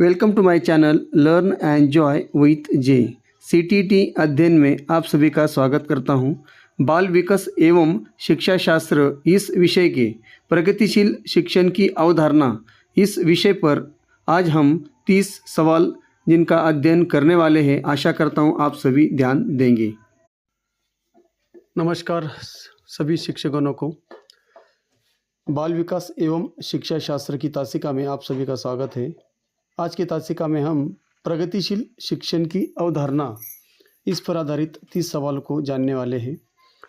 Welcome to my channel learn and joy with J. CTT अध्ययन में आप सभी का स्वागत करता हूं। बाल विकास एवं शिक्षा शास्त्र इस विषय के प्रगतिशील शिक्षण की अवधारणा इस विषय पर आज हम 30 सवाल जिनका अध्ययन करने वाले हैं। आशा करता हूं आप सभी ध्यान देंगे। नमस्कार सभी शिक्षकगणों को। बाल विकास एवं शिक्षा शास्त्र की तासिका में आप सभी का स्वागत है। आज की तासिका में हम प्रगतिशील शिक्षण की अवधारणा इस पर आधारित 30 सवालों को जानने वाले हैं।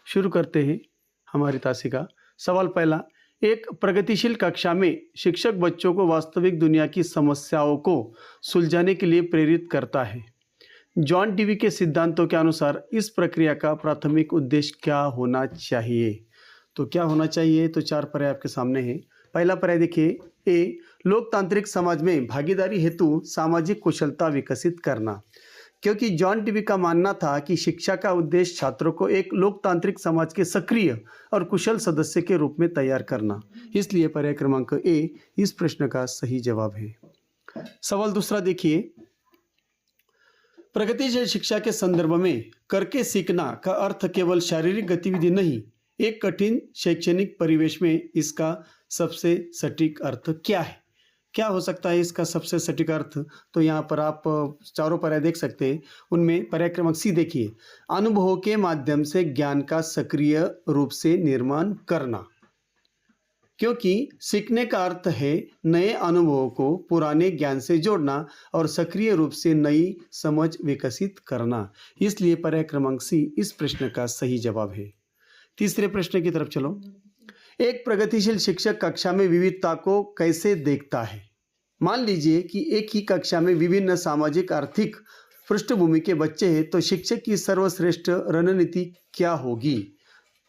शुरू करते हैं हमारी तासिका। सवाल पहला, एक प्रगतिशील कक्षा में शिक्षक बच्चों को वास्तविक दुनिया की समस्याओं को सुलझाने के लिए प्रेरित करता है। जॉन डीवी के सिद्धांतों के अनुसार इस प्रक्रिया का प्राथमिक उद्देश्य क्या होना चाहिए? तो क्या होना चाहिए? तो 4 पर्याय आपके सामने हैं। पहला पर्याय देखिए, ए, लोकतांत्रिक समाज में भागीदारी हेतु सामाजिक कुशलता विकसित करना। क्योंकि जॉन डीवी का मानना था कि शिक्षा का उद्देश्य छात्रों को एक लोकतांत्रिक समाज के सक्रिय और कुशल सदस्य के रूप में तैयार करना, इसलिए पर्याय क्रमांक ए इस प्रश्न का सही जवाब है। सवाल दूसरा देखिए, प्रगतिशील शिक्षा के संदर्भ में करके सीखना का अर्थ केवल शारीरिक गतिविधि नहीं, एक कठिन शैक्षणिक परिवेश में इसका सबसे सटीक अर्थ क्या है? क्या हो सकता है इसका सबसे सटीक अर्थ? तो यहाँ पर आप चारों पर्याय देख सकते हैं। उनमें पर्याय क्रमांक सी देखिए, अनुभवों के माध्यम से ज्ञान का सक्रिय रूप से निर्माण करना। क्योंकि सीखने का अर्थ है नए अनुभवों को पुराने ज्ञान से जोड़ना और सक्रिय रूप से नई समझ विकसित करना, इसलिए पर्याय क्रमांक सी इस प्रश्न का सही जवाब है। तीसरे प्रश्न की तरफ चलो। एक प्रगतिशील शिक्षक कक्षा में विविधता को कैसे देखता है? मान लीजिए कि एक ही कक्षा में विभिन्न सामाजिक आर्थिक पृष्ठभूमि के बच्चे हैं, तो शिक्षक की सर्वश्रेष्ठ रणनीति क्या होगी?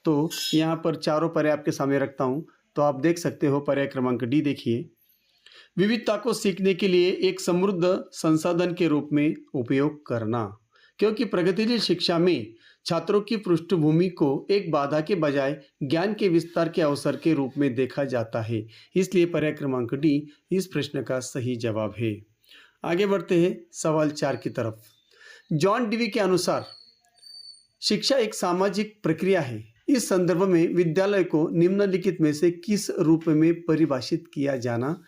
तो यहाँ पर चारों पर्याय आपके सामने रखता हूँ, तो आप देख सकते हो। पर्याय क्रमांक डी देखिए, विविधता को सीखने के लिए एक समृद्ध संसाधन के रूप में उपयोग करना। क्योंकि प्रगतिशील शिक्षा में छात्रों की पृष्ठभूमि को एक बाधा के बजाय ज्ञान के विस्तार के अवसर के रूप में देखा जाता है, इसलिए पर्याय क्रमांक डी इस प्रश्न का सही जवाब है। आगे बढ़ते हैं सवाल 4 की तरफ। जॉन डीवी के अनुसार शिक्षा एक सामाजिक प्रक्रिया है। इस संदर्भ में विद्यालय को निम्नलिखित में से किस रूप में परिभाषित किया जाना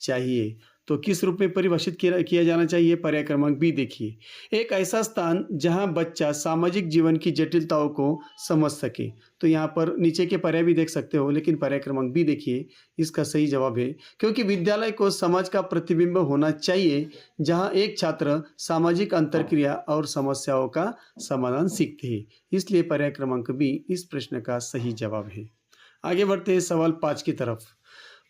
चाहिए? तो किस रूप में परिभाषित किया जाना चाहिए? पर्याय क्रमांक बी देखिए, एक ऐसा स्थान जहां बच्चा सामाजिक जीवन की जटिलताओं को समझ सके। तो यहाँ पर नीचे के पर्याय भी देख सकते हो, लेकिन पर्याय क्रमांक बी देखिए इसका सही जवाब है। क्योंकि विद्यालय को समाज का प्रतिबिंब होना चाहिए जहां एक छात्र सामाजिक अंतरक्रिया और समस्याओं का समाधान सीखते हैं, इसलिए पर्याय क्रमांक बी इस प्रश्न का सही जवाब है। आगे बढ़ते हैं सवाल 5 की तरफ।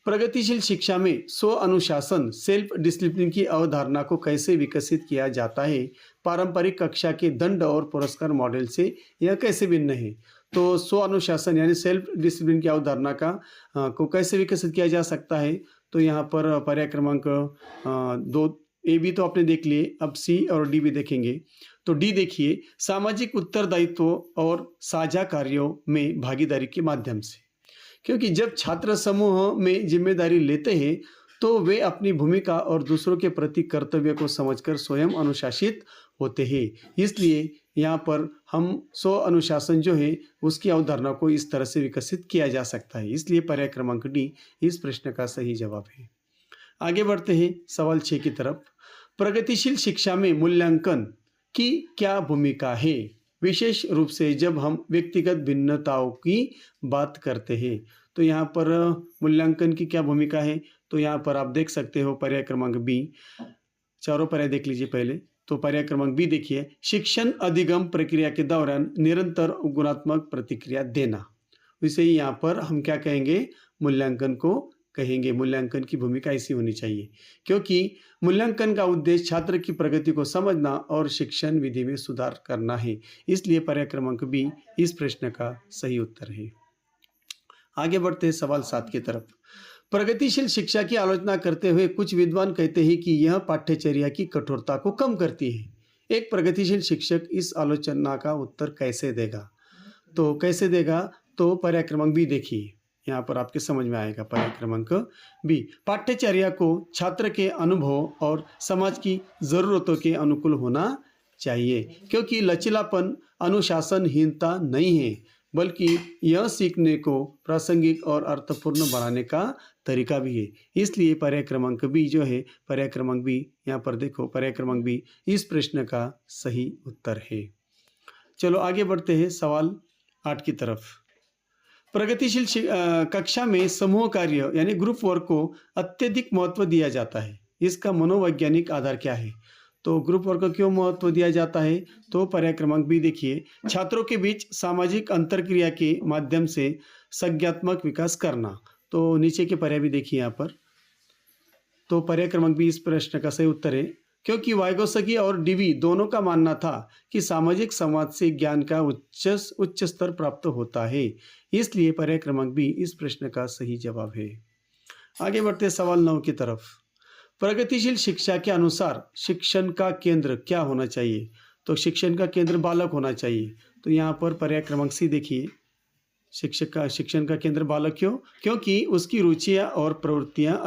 प्रगतिशील शिक्षा में स्व अनुशासन सेल्फ डिसिप्लिन की अवधारणा को कैसे विकसित किया जाता है? पारंपरिक कक्षा के दंड और पुरस्कार मॉडल से यह कैसे भिन्न है? तो स्व अनुशासन यानी सेल्फ डिसिप्लिन की अवधारणा को कैसे विकसित किया जा सकता है? तो यहाँ पर पर्याय क्रमांक 2 ए बी तो आपने देख लिए, अब सी और डी भी देखेंगे। तो डी देखिए, सामाजिक उत्तरदायित्व और साझा कार्यों में भागीदारी के माध्यम से। क्योंकि जब छात्र समूह में जिम्मेदारी लेते हैं तो वे अपनी भूमिका और दूसरों के प्रति कर्तव्य को समझकर स्वयं अनुशासित होते हैं, इसलिए यहाँ पर हम स्व अनुशासन जो है उसकी अवधारणा को इस तरह से विकसित किया जा सकता है, इसलिए पर्याय क्रमांक डी इस प्रश्न का सही जवाब है। आगे बढ़ते हैं सवाल 6 की तरफ। प्रगतिशील शिक्षा में मूल्यांकन की क्या भूमिका है, विशेष रूप से जब हम व्यक्तिगत भिन्नताओं की बात करते हैं? तो यहाँ पर मूल्यांकन की क्या भूमिका है? तो यहाँ पर आप देख सकते हो पर्याय क्रमांक बी। चारों पर्याय देख लीजिए पहले। तो पर्याय क्रमांक बी देखिए, शिक्षण अधिगम प्रक्रिया के दौरान निरंतर गुणात्मक प्रतिक्रिया देना। वैसे ही यहाँ पर हम क्या कहेंगे? मूल्यांकन को कहेंगे। मूल्यांकन की भूमिका ऐसी होनी चाहिए, क्योंकि मूल्यांकन का उद्देश्य छात्र की प्रगति को समझना और शिक्षण विधि में सुधार करना है, इसलिए पर्याय क्रमांक बी इस प्रश्न का सही उत्तर है। आगे बढ़ते हैं सवाल 7 की तरफ। प्रगतिशील शिक्षा की आलोचना करते हुए कुछ विद्वान कहते हैं कि यह पाठ्यचर्या की कठोरता को कम करती है। एक प्रगतिशील शिक्षक इस आलोचना का उत्तर कैसे देगा? तो कैसे देगा? तो पर्याय क्रमांक बी देखिए, यहाँ पर आपके समझ में आएगा। पर्याय क्रमांक बी, पाठ्यचर्या को छात्र के अनुभव और समाज की ज़रूरतों के अनुकूल होना चाहिए, क्योंकि लचीलापन अनुशासनहीनता नहीं है, बल्कि यह सीखने को प्रासंगिक और अर्थपूर्ण बनाने का तरीका भी है। इसलिए पर्याय क्रमांक बी जो है, पर्याय क्रमांक बी, यहाँ पर देखो पर्याय क्रमांक बी इस प्रश्न का सही उत्तर है। चलो आगे बढ़ते हैं सवाल 8 की तरफ। प्रगतिशील कक्षा में समूह कार्य यानी ग्रुप वर्क को अत्यधिक महत्व दिया जाता है। इसका मनोवैज्ञानिक आधार क्या है? तो ग्रुप वर्क को क्यों महत्व दिया जाता है? तो पर्याय क्रमांक बी देखिए, छात्रों के बीच सामाजिक अंतरक्रिया के माध्यम से संज्ञात्मक विकास करना। तो नीचे के पर्याय भी देखिए यहाँ पर। तो पर्याय क्रमांक बी इस प्रश्न का सही उत्तर है, क्योंकि वाइगोत्स्की और डीवी दोनों का मानना था कि सामाजिक संवाद से ज्ञान का उच्च स्तर प्राप्त होता है। इसलिए पर्याय क्रमांक बी इस प्रश्न का सही जवाब है। आगे बढ़ते सवाल 9 की तरफ। प्रगतिशील शिक्षा के अनुसार शिक्षण का केंद्र क्या होना चाहिए? तो शिक्षण का केंद्र बालक होना चाहिए। तो यहाँ पर पर्याय क्रमांक सी देखिए, शिक्षण का केंद्र बालक क्यों? क्योंकि उसकी रुचियाँ और प्रवृत्तियाँ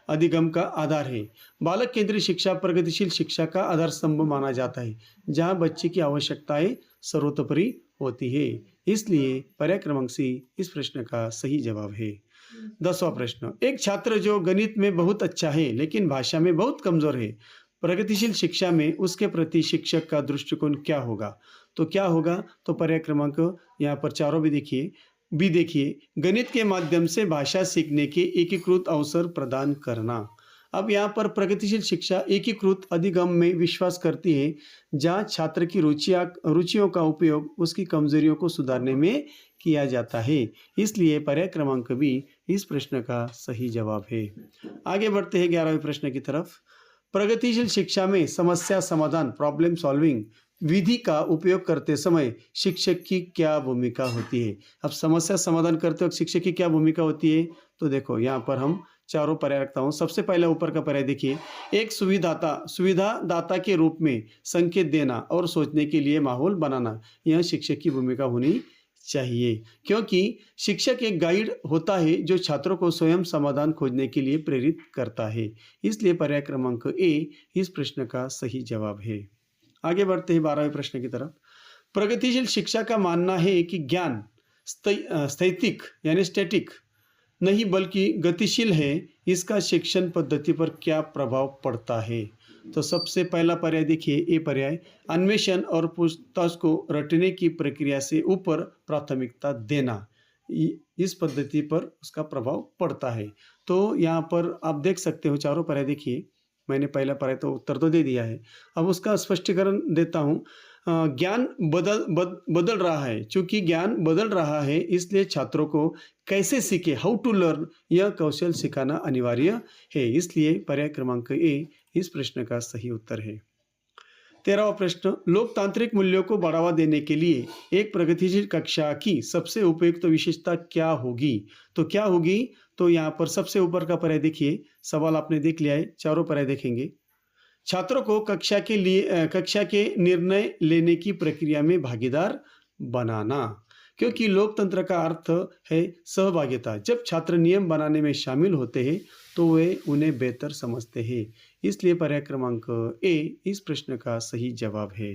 अधिगम का आधार है। बालक केंद्रीय शिक्षा प्रगतिशील शिक्षा का आधार स्तंभ माना जाता है, जहाँ बच्चे की आवश्यकताएं सर्वोपरि होती है। इसलिए पर्याय क्रमांक सी इस प्रश्न का सही जवाब है। 10वां प्रश्न, एक छात्र जो गणित में बहुत अच्छा है लेकिन भाषा में बहुत कमजोर है, प्रगतिशील शिक्षा में उसके प्रति शिक्षक का दृष्टिकोण क्या होगा? तो क्या होगा? तो पर्याय क्रमांक यहाँ पर चारों भी देखिए, बी देखिए, गणित के माध्यम से भाषा सीखने के एकीकृत अवसर प्रदान करना। अब यहाँ पर प्रगतिशील शिक्षा एकीकृत अधिगम में विश्वास करती है, जहाँ छात्र की रुचियों का उपयोग उसकी कमजोरियों को सुधारने में किया जाता है। इसलिए पर्याय क्रमांक बी इस प्रश्न का सही जवाब है। आगे बढ़ते हैं 11वें प्रश्न की तरफ। प्रगतिशील शिक्षा में समस्या समाधान प्रॉब्लम सॉल्विंग विधि का उपयोग करते समय शिक्षक की क्या भूमिका होती है? अब समस्या समाधान करते वक्त शिक्षक की क्या भूमिका होती है? तो देखो यहाँ पर हम चारों पर्याय रखता हूँ। सबसे पहले ऊपर का पर्याय देखिए, एक सुविधादाता के रूप में संकेत देना और सोचने के लिए माहौल बनाना, यह शिक्षक की भूमिका होनी चाहिए, क्योंकि शिक्षक एक गाइड होता है जो छात्रों को स्वयं समाधान खोजने के लिए प्रेरित करता है। इसलिए पर्याय क्रमांक ए इस प्रश्न का सही जवाब है। आगे बढ़ते हैं 12वें प्रश्न की तरफ। प्रगतिशील शिक्षा का मानना है कि ज्ञान स्थैतिक यानी स्टैटिक नहीं बल्कि गतिशील है। इसका शिक्षण पद्धति पर क्या प्रभाव पड़ता है? तो सबसे पहला पर्याय देखिए, ए पर्याय, अन्वेषण और पूछताछ को रटने की प्रक्रिया से ऊपर प्राथमिकता देना, इस पद्धति पर उसका प्रभाव पड़ता है। तो यहाँ पर आप देख सकते हो चारों पर्याय देखिए, मैंने पहला पर्याय तो उत्तर तो दे दिया है, अब उसका स्पष्टीकरण देता हूँ। ज्ञान बदल रहा है, चूंकि ज्ञान बदल रहा है इसलिए छात्रों को कैसे सीखे, हाउ टू लर्न, यह कौशल सिखाना अनिवार्य है। इसलिए पर्याय क्रमांक ए इस प्रश्न का सही उत्तर है। 13वां प्रश्न, लोकतांत्रिक मूल्यों को बढ़ावा देने के लिए एक प्रगतिशील कक्षा की सबसे उपयुक्त विशेषता क्या होगी? तो क्या होगी? तो यहाँ पर सबसे ऊपर का पर्याय देखिए, सवाल आपने देख लिया है, चारों पर्याय देखेंगे। छात्रों को कक्षा के निर्णय लेने की प्रक्रिया में भागीदार बनाना, क्योंकि लोकतंत्र का अर्थ है सहभागिता। जब छात्र नियम बनाने में शामिल होते हैं तो वे उन्हें बेहतर समझते हैं। इसलिए पर्याय क्रमांक ए इस प्रश्न का सही जवाब है।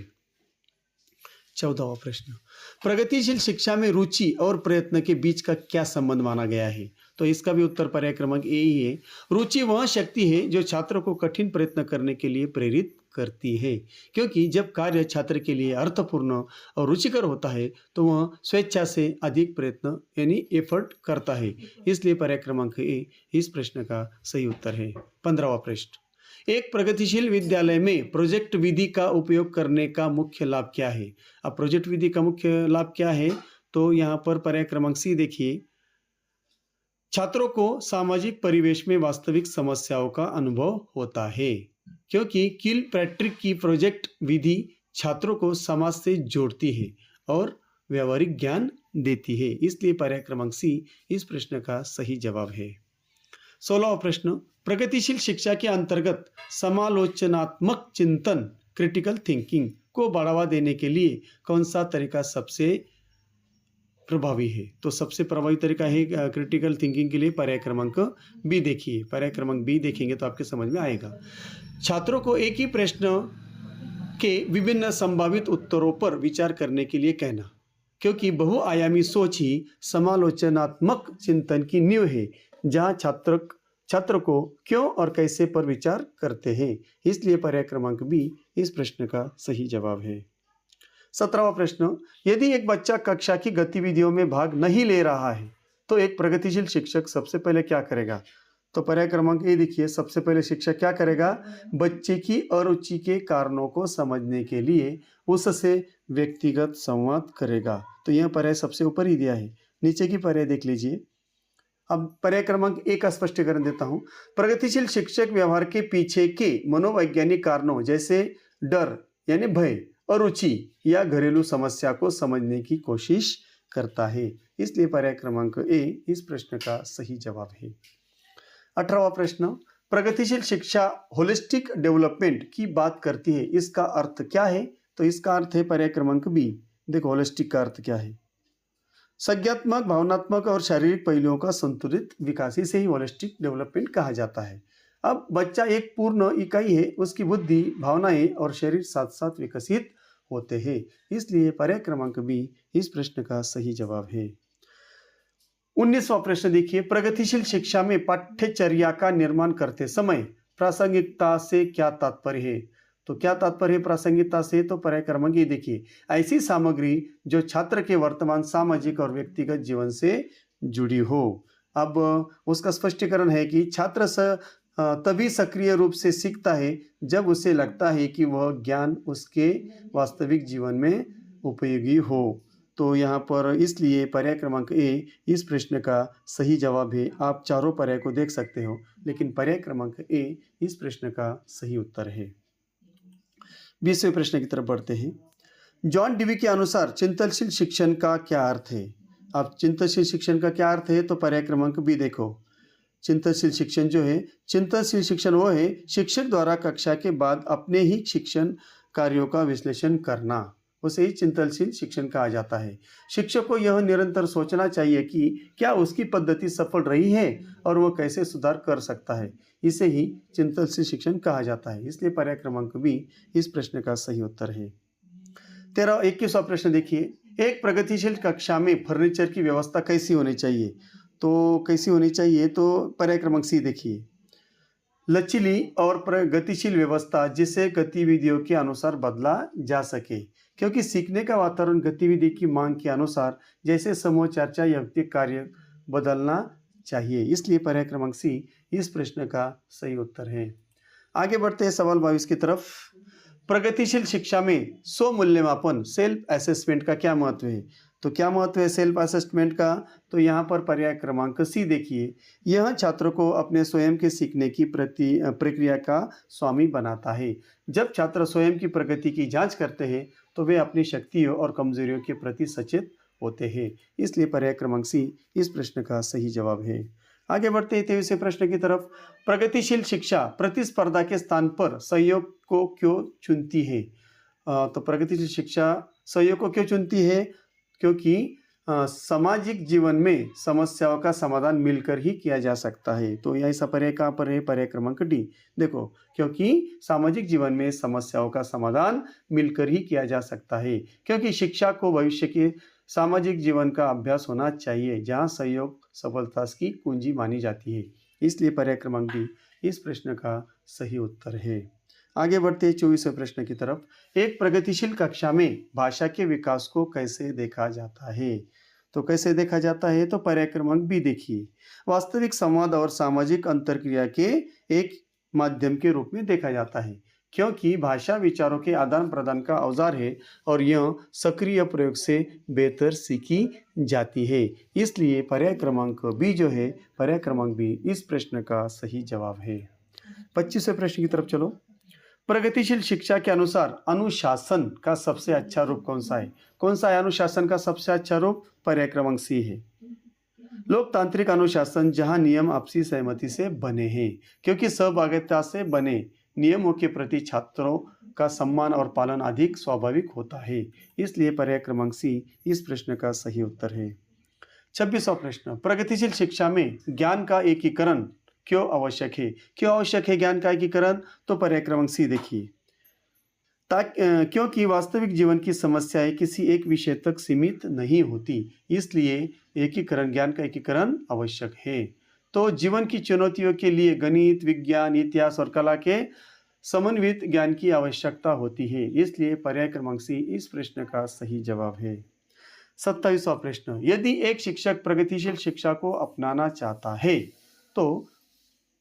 14वां प्रश्न, प्रगतिशील शिक्षा में रुचि और प्रयत्न के बीच का क्या संबंध माना गया है? तो इसका भी उत्तर पर्याय क्रमांक ए ही है। रुचि वह शक्ति है जो छात्रों को कठिन प्रयत्न करने के लिए प्रेरित करती है, क्योंकि जब कार्य छात्र के लिए अर्थपूर्ण और रुचिकर होता है तो वह स्वेच्छा से अधिक प्रयत्न यानी एफर्ट करता है। इसलिए पर्याय क्रमांक ए इस प्रश्न का सही उत्तर है। 15वां प्रश्न, एक प्रगतिशील विद्यालय में प्रोजेक्ट विधि का उपयोग करने का मुख्य लाभ क्या है? अब प्रोजेक्ट विधि का मुख्य लाभ क्या है? तो यहाँ पर पर्याय क्रमांक सी देखिए, छात्रों को सामाजिक परिवेश में वास्तविक समस्याओं का अनुभव होता है, क्योंकि किलपैट्रिक की प्रोजेक्ट विधि छात्रों को समाज से जोड़ती है और व्यवहारिक ज्ञान देती है। इसलिए पर्याय क्रमांक सी इस प्रश्न का सही जवाब है। 16वां प्रश्न, प्रगतिशील शिक्षा के अंतर्गत समालोचनात्मक चिंतन क्रिटिकल थिंकिंग को बढ़ावा देने के लिए कौन सा तरीका सबसे प्रभावी है। तो सबसे प्रभावी तरीका है क्रिटिकल थिंकिंग के लिए पर्याय क्रमांक बी देखिए। पर्याय क्रमांक बी देखेंगे तो आपके समझ में आएगा। छात्रों को एक ही प्रश्न के विभिन्न संभावित उत्तरों पर विचार करने के लिए कहना, क्योंकि बहुआयामी सोच ही समालोचनात्मक चिंतन की नींव है, जहाँ छात्र को क्यों और कैसे पर विचार करते हैं। इसलिए पर्याय क्रमांक बी इस प्रश्न का सही जवाब है। 17वां प्रश्न, यदि एक बच्चा कक्षा की गतिविधियों में भाग नहीं ले रहा है तो एक प्रगतिशील शिक्षक सबसे पहले क्या करेगा? तो पर्याय क्रमांक ए देखिए, सबसे पहले शिक्षक क्या करेगा? बच्चे की अरुचि के कारणों को समझने के लिए उससे व्यक्तिगत संवाद करेगा। तो यह पर्याय सबसे ऊपर ही दिया है। नीचे की पर्याय देख लीजिए। अब पर्याय क्रमांक ए का स्पष्टीकरण देता हूं। प्रगतिशील शिक्षक व्यवहार के पीछे के मनोवैज्ञानिक कारणों जैसे डर यानी भय, अरुचि या घरेलू समस्या को समझने की कोशिश करता है। इसलिए पर्याय क्रमांक ए इस प्रश्न का सही जवाब है। 18वां प्रश्न, प्रगतिशील शिक्षा होलिस्टिक डेवलपमेंट की बात करती है, इसका अर्थ क्या है? तो इसका अर्थ है पर्याय क्रमांक बी। देखो होलिस्टिक का अर्थ क्या है? संज्ञात्मक, भावनात्मक और शारीरिक पहलुओं का संतुलित विकास, इसे ही होलिस्टिक डेवलपमेंट कहा जाता है। अब बच्चा एक पूर्ण इकाई है, उसकी बुद्धि, भावनाएं और शरीर साथ साथ विकसित होते हैं। इसलिए पर्याय क्रमांक बी इस प्रश्न का सही जवाब है। 19वां प्रश्न देखिए, प्रगतिशील शिक्षा में पाठ्यचर्या का निर्माण करते समय प्रासंगिकता से क्या तात्पर्य है? तो क्या तात्पर्य है प्रासंगिकता से? तो पर्याय क्रमांक ये देखिए, ऐसी सामग्री जो छात्र के वर्तमान सामाजिक और व्यक्तिगत जीवन से जुड़ी हो। अब उसका स्पष्टीकरण है कि छात्र तभी सक्रिय रूप से सीखता है जब उसे लगता है कि वह ज्ञान उसके वास्तविक जीवन में उपयोगी हो। तो यहाँ पर इसलिए पर्याय क्रमांक ए इस प्रश्न का सही जवाब है। आप चारों पर्याय को देख सकते हो, लेकिन पर्याय क्रमांक ए इस प्रश्न का सही उत्तर है। 20वें प्रश्न की तरफ बढ़ते हैं। जॉन डीवी के अनुसार चिंतनशील शिक्षण का क्या अर्थ है? अब चिंतनशील शिक्षण का क्या अर्थ है? तो पर्याय क्रमांक बी देखो। चिंतनशील शिक्षण जो है, चिंतनशील शिक्षण वो है शिक्षक द्वारा कक्षा के बाद अपने ही शिक्षण कार्यों का विश्लेषण करना, उसे ही चिंतनशील शिक्षण कहा जाता है। शिक्षक को यह निरंतर सोचना चाहिए कि क्या उसकी पद्धति सफल रही है और वह कैसे सुधार कर सकता है। इसे ही चिंतनशील शिक्षण कहा जाता है। इसलिए पर्याय क्रमांक बी इस प्रश्न का सही उत्तर है। 21वां प्रश्न देखिए, एक प्रगतिशील कक्षा में फर्नीचर की व्यवस्था कैसी होनी चाहिए? तो कैसी होनी चाहिए? तो पर्याय क्रमांक सी देखिए, लचीली और प्रगतिशील व्यवस्था जिसे गतिविधियों के अनुसार बदला जा सके, क्योंकि सीखने का वातावरण गतिविधि की मांग के अनुसार जैसे समूह चर्चा या व्यक्तिगत कार्य बदलना चाहिए। इसलिए पर्याय क्रमांक सी इस प्रश्न का सही उत्तर है। आगे बढ़ते हैं सवाल 22 की तरफ। प्रगतिशील शिक्षा में स्व मूल्यमापन सेल्फ असेसमेंट का क्या महत्व है? तो क्या महत्व है सेल्फ असेसमेंट का? तो यहाँ पर पर्याय क्रमांक सी देखिए, यह छात्रों को अपने स्वयं के सीखने की प्रक्रिया का स्वामी बनाता है। जब छात्र स्वयं की प्रगति की जांच करते हैं तो वे अपनी शक्तियों और कमजोरियों के प्रति सचेत होते हैं। इसलिए पर्याय क्रमांक सी इस प्रश्न का सही जवाब है। आगे बढ़ते हैं 23वें प्रश्न की तरफ। प्रगतिशील शिक्षा प्रतिस्पर्धा के स्थान पर सहयोग को क्यों चुनती है? तो प्रगतिशील शिक्षा सहयोग को क्यों चुनती है? क्योंकि सामाजिक जीवन में समस्याओं का समाधान मिलकर ही किया जा सकता है। तो यह ऐसा पर्याय कहाँ पर है? पर्याय क्रमांक डी देखो, क्योंकि सामाजिक जीवन में समस्याओं का समाधान मिलकर ही किया जा सकता है, क्योंकि शिक्षा को भविष्य के सामाजिक जीवन का अभ्यास होना चाहिए, जहाँ सहयोग सफलता की कुंजी मानी जाती है। इसलिए पर्याय क्रमांक डी इस प्रश्न का सही उत्तर है। आगे बढ़ते हैं 24वें प्रश्न की तरफ। एक प्रगतिशील कक्षा में भाषा के विकास को कैसे देखा जाता है? तो कैसे देखा जाता है? तो पर्याय क्रमांक बी देखिए, वास्तविक संवाद और सामाजिक अंतरक्रिया के एक माध्यम के रूप में देखा जाता है, क्योंकि भाषा विचारों के आदान प्रदान का औजार है और यह सक्रिय प्रयोग से बेहतर सीखी जाती है। इसलिए पर्याय क्रमांक बी जो है, पर्याय क्रमांक बी इस प्रश्न का सही जवाब है। 25वें प्रश्न की तरफ चलो। प्रगतिशील शिक्षा के अनुसार अनुशासन का सबसे अच्छा रूप कौन सा है? कौन सा है अनुशासन का सबसे अच्छा रूप? पर्याय क्रमांक सी है, लोकतांत्रिक अनुशासन, जहां नियम आपसी सहमति से बने हैं, क्योंकि सहभागिता से बने नियमों के प्रति छात्रों का सम्मान और पालन अधिक स्वाभाविक होता है। इसलिए पर्याय क्रमांक सी इस प्रश्न का सही उत्तर है। 26वां प्रश्न, प्रगतिशील शिक्षा में ज्ञान का एकीकरण क्यों आवश्यक है? क्यों आवश्यक है ज्ञान का एकीकरण? तो पर्याय क्रमांक सी देखिए, क्योंकि वास्तविक जीवन की समस्याएं किसी एक विषय तक सीमित नहीं होती, इसलिए एकीकरण, ज्ञान का एकीकरण आवश्यक है। तो जीवन की चुनौतियों के लिए गणित, विज्ञान, इतिहास और कला के समन्वित ज्ञान की आवश्यकता होती है, इसलिए पर्याय क्रमांक सी इस प्रश्न का सही जवाब है। 27वां प्रश्न, यदि एक शिक्षक प्रगतिशील शिक्षा को अपनाना चाहता है तो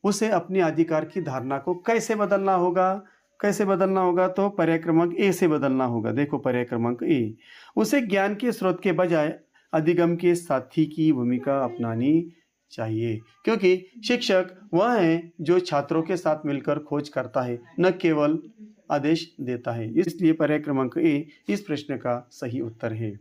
उसे अपने अधिकार की धारणा को कैसे बदलना होगा? कैसे बदलना होगा? तो पर्याय क्रमांक ए से बदलना होगा। देखो पर्याय क्रमांक ए, उसे ज्ञान के स्रोत के बजाय अधिगम के साथी की भूमिका अपनानी चाहिए, क्योंकि शिक्षक वह है जो छात्रों के साथ मिलकर खोज करता है, न केवल आदेश देता है। इसलिए पर्याय क्रमांक ए इस प्रश्न का सही उत्तर है।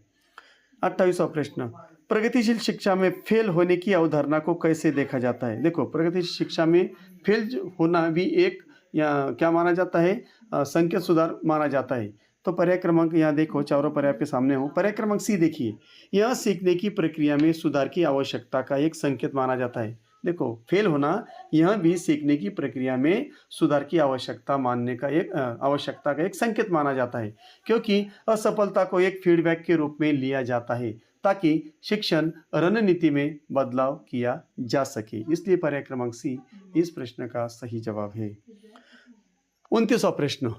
28वां प्रश्न, प्रगतिशील शिक्षा में फेल होने की अवधारणा को कैसे देखा जाता है? देखो प्रगतिशील शिक्षा में फेल होना भी एक या क्या माना जाता है? संकेत सुधार माना जाता है। तो पर्याय क्रमांक यहाँ देखो, चारों पर्याय आपके सामने हो। पर्याय क्रमांक सी देखिए, यह सीखने की प्रक्रिया में सुधार की आवश्यकता का एक संकेत माना जाता है। देखो फेल होना यह भी सीखने की प्रक्रिया में सुधार की आवश्यकता आवश्यकता का एक संकेत माना जाता है, क्योंकि असफलता को एक फीडबैक के रूप में लिया जाता है ताकि शिक्षण रणनीति में बदलाव किया जा सके। इसलिए पर्याय क्रमांक सी इस प्रश्न का सही जवाब है। 29वां प्रश्न,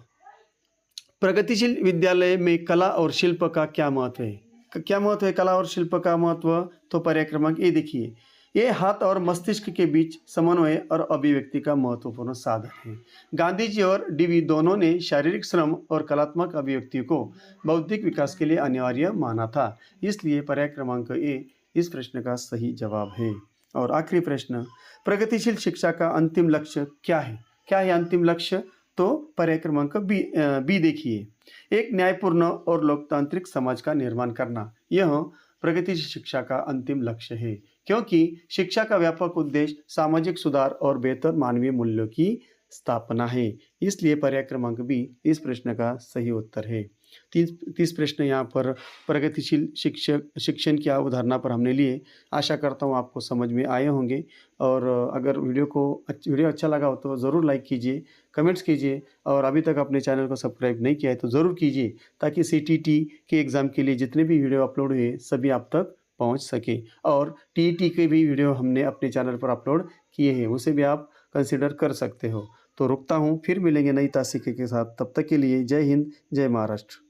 प्रगतिशील विद्यालय में कला और शिल्प का क्या महत्व है? क्या महत्व है कला और शिल्प का महत्व? तो पर्याय क्रमांक ए देखिए, ये हाथ और मस्तिष्क के बीच समन्वय और अभिव्यक्ति का महत्वपूर्ण साधन है। गांधी जी और डीवी दोनों ने शारीरिक श्रम और कलात्मक अभिव्यक्ति को बौद्धिक विकास के लिए अनिवार्य माना था, इसलिए पर्याय क्रमांक ए इस प्रश्न का सही जवाब है। और आखिरी प्रश्न, प्रगतिशील शिक्षा का अंतिम लक्ष्य क्या है? क्या है अंतिम लक्ष्य? तो पर्याय क्रमांक बी देखिए, एक न्यायपूर्ण और लोकतांत्रिक समाज का निर्माण करना, यह प्रगतिशील शिक्षा का अंतिम लक्ष्य है, क्योंकि शिक्षा का व्यापक उद्देश्य सामाजिक सुधार और बेहतर मानवीय मूल्यों की स्थापना है। इसलिए पर्याय क्रमांक बी इस प्रश्न का सही उत्तर है। 30 प्रश्न यहाँ पर प्रगतिशील शिक्षण की अवधारणा पर हमने लिए। आशा करता हूँ आपको समझ में आए होंगे, और अगर वीडियो अच्छा लगा हो तो ज़रूर लाइक कीजिए, कमेंट्स कीजिए, और अभी तक अपने चैनल को सब्सक्राइब नहीं किया है तो ज़रूर कीजिए, ताकि CTT के एग्ज़ाम के लिए जितने भी वीडियो अपलोड हुए सभी आप तक पहुंच सके। और TET के भी वीडियो हमने अपने चैनल पर अपलोड किए हैं, उसे भी आप कंसिडर कर सकते हो। तो रुकता हूँ, फिर मिलेंगे नई तासिके के साथ। तब तक के लिए जय हिंद, जय महाराष्ट्र।